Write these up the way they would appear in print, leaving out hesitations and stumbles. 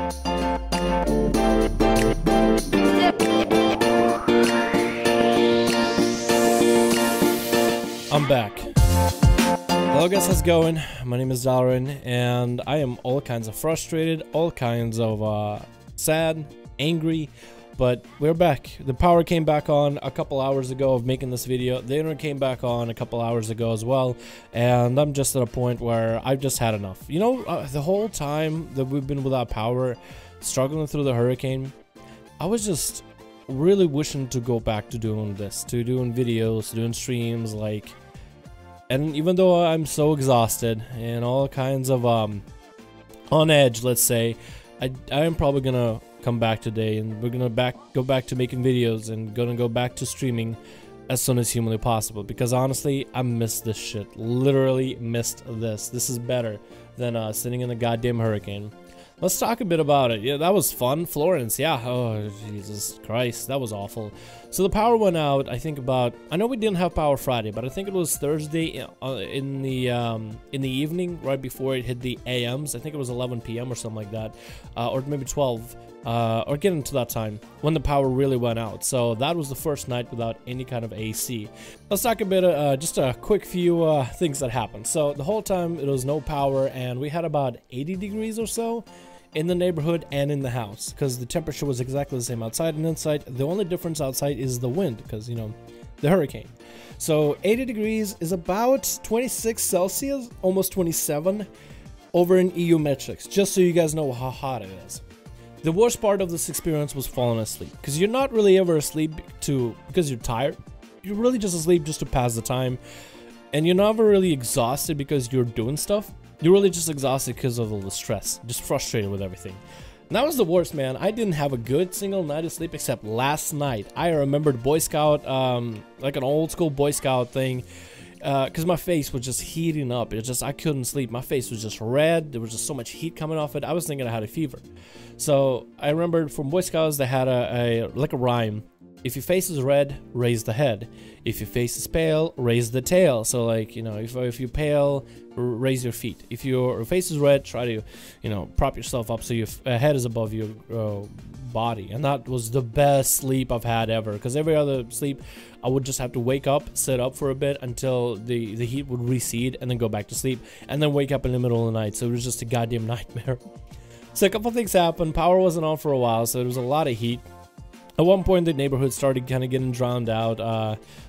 I'm back. Hello guys, how's it going? My name is Dalrin, and I am all kinds of frustrated, all kinds of sad, angry, but we're back. The power came back on a couple hours ago of making this video. The internet came back on a couple hours ago as well, and I'm just at a point where I've just had enough. You know, the whole time that we've been without power, struggling through the hurricane, I was just really wishing to go back to doing this, to doing videos, doing streams, like. And even though I'm so exhausted and all kinds of on edge, let's say, I am probably gonna come back today, and we're gonna go back to making videos and gonna go back to streaming as soon as humanly possible, because honestly I missed this shit. Literally missed this. This is better than sitting in the goddamn hurricane. Let's talk a bit about it. Yeah, that was fun. Florence, yeah. Oh, Jesus Christ, that was awful. So the power went out, I think about, I know we didn't have power Friday, but I think it was Thursday in the evening, right before it hit the AMs. I think it was 11 p.m. or something like that, or maybe 12, or getting to that time when the power really went out. So that was the first night without any kind of AC. Let's talk a bit, just a quick few things that happened. So the whole time it was no power, and we had about 80 degrees or so in the neighborhood and in the house, because the temperature was exactly the same outside and inside. The only difference outside is the wind, because, you know, the hurricane. So 80 degrees is about 26 Celsius, almost 27 over in EU metrics, just so you guys know how hot it is. The worst part of this experience was falling asleep, because you're not really ever asleep because you're tired. You're really just asleep just to pass the time, and you're never really exhausted because you're doing stuff. You're really just exhausted because of all the stress, just frustrated with everything. And that was the worst, man. I didn't have a good single night of sleep except last night. I remembered Boy Scout, like an old school Boy Scout thing, because my face was just heating up. It just, I couldn't sleep. My face was just red. There was just so much heat coming off it. I was thinking I had a fever. So I remembered from Boy Scouts they had like a rhyme. If your face is red, raise the head. If your face is pale, raise the tail. So, like, you know, if you're pale, raise your feet. If your face is red, try to, you know, prop yourself up so your head is above your body. And that was the best sleep I've had ever, because every other sleep I would just have to wake up, sit up for a bit until the heat would recede, and then go back to sleep, and then wake up in the middle of the night. So it was just a goddamn nightmare. So a couple things happened. Power wasn't on for a while, so there was a lot of heat. At one point, the neighborhood started kind of getting drowned out.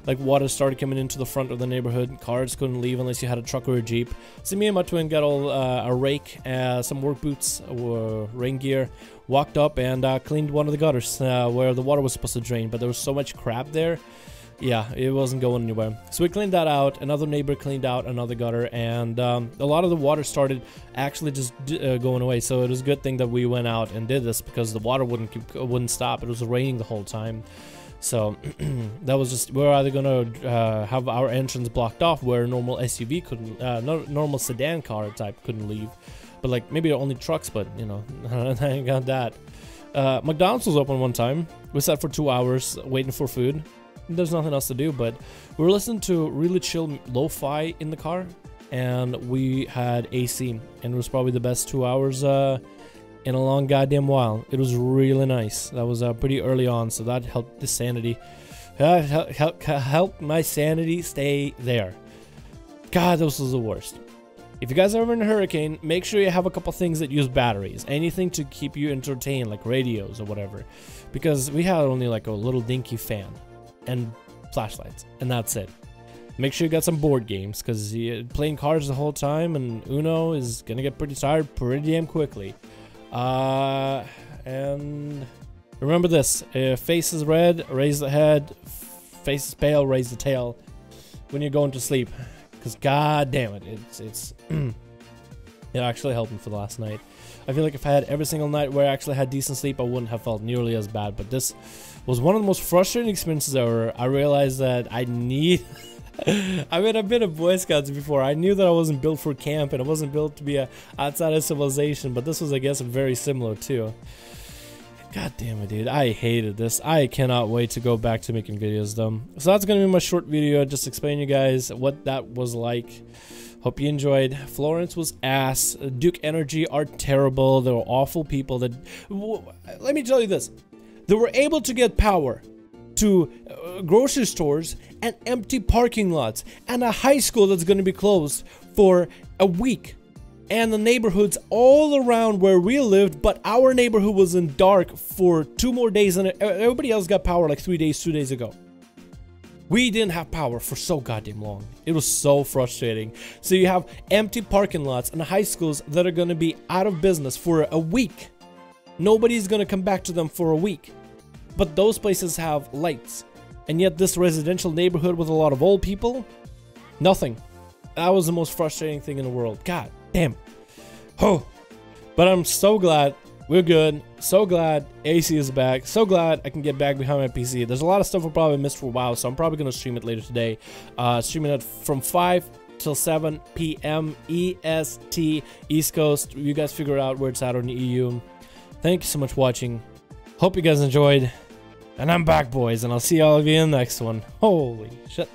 Like, water started coming into the front of the neighborhood. Cars couldn't leave unless you had a truck or a jeep. So me and my twin got all a rake, some work boots, rain gear, walked up and cleaned one of the gutters where the water was supposed to drain. But there was so much crap there. Yeah, it wasn't going anywhere. So we cleaned that out. Another neighbor cleaned out another gutter, and a lot of the water started actually just going away. So it was a good thing that we went out and did this, because the water wouldn't stop. It was raining the whole time. So that was just, we're either gonna have our entrance blocked off where a normal SUV couldn't, normal sedan car type couldn't leave, but like maybe only trucks. But you know, I ain't got that. McDonald's was open one time. We sat for 2 hours waiting for food. There's nothing else to do, but we were listening to really chill lo-fi in the car, and we had AC, and it was probably the best 2 hours in a long goddamn while. It was really nice. That was pretty early on, so that helped the sanity, helped my sanity stay there. God, this was the worst. If you guys are ever in a hurricane, make sure you have a couple things that use batteries, anything to keep you entertained, like radios or whatever, because we had only like a little dinky fan and flashlights, and that's it. Make sure you got some board games, because playing cards the whole time and Uno is gonna get pretty tired pretty damn quickly. And remember this: if face is red, raise the head. Face is pale, raise the tail when you're going to sleep, because god damn it, it's it actually helped me for the last night. I feel like if I had every single night where I actually had decent sleep, I wouldn't have felt nearly as bad. But this was one of the most frustrating experiences ever. I realized that I need... I mean, I've been a Boy Scouts before. I knew that I wasn't built for camp, and I wasn't built to be outside of civilization. But this was, I guess, very similar too. God damn it, dude. I hated this. I cannot wait to go back to making videos, though. So that's going to be my short video, just explaining you guys what that was like. Hope you enjoyed. Florence was ass. Duke Energy are terrible. They were awful people that... Let me tell you this. They were able to get power to grocery stores and empty parking lots and a high school that's going to be closed for a week. And the neighborhoods all around where we lived, but our neighborhood was in dark for 2 more days, and everybody else got power like 2 days ago. We didn't have power for so goddamn long. It was so frustrating. So you have empty parking lots and high schools that are going to be out of business for a week. Nobody's going to come back to them for a week. But those places have lights. And yet this residential neighborhood with a lot of old people, nothing. That was the most frustrating thing in the world. God damn. Oh. But I'm so glad we're good. So glad AC is back. So glad I can get back behind my PC. There's a lot of stuff I probably missed for a while, so I'm probably going to stream it later today. Streaming it from 5 till 7 p.m. EST, East Coast. You guys figure out where it's at on the EU. Thank you so much for watching. Hope you guys enjoyed. And I'm back, boys, and I'll see all of you in the next one. Holy shit.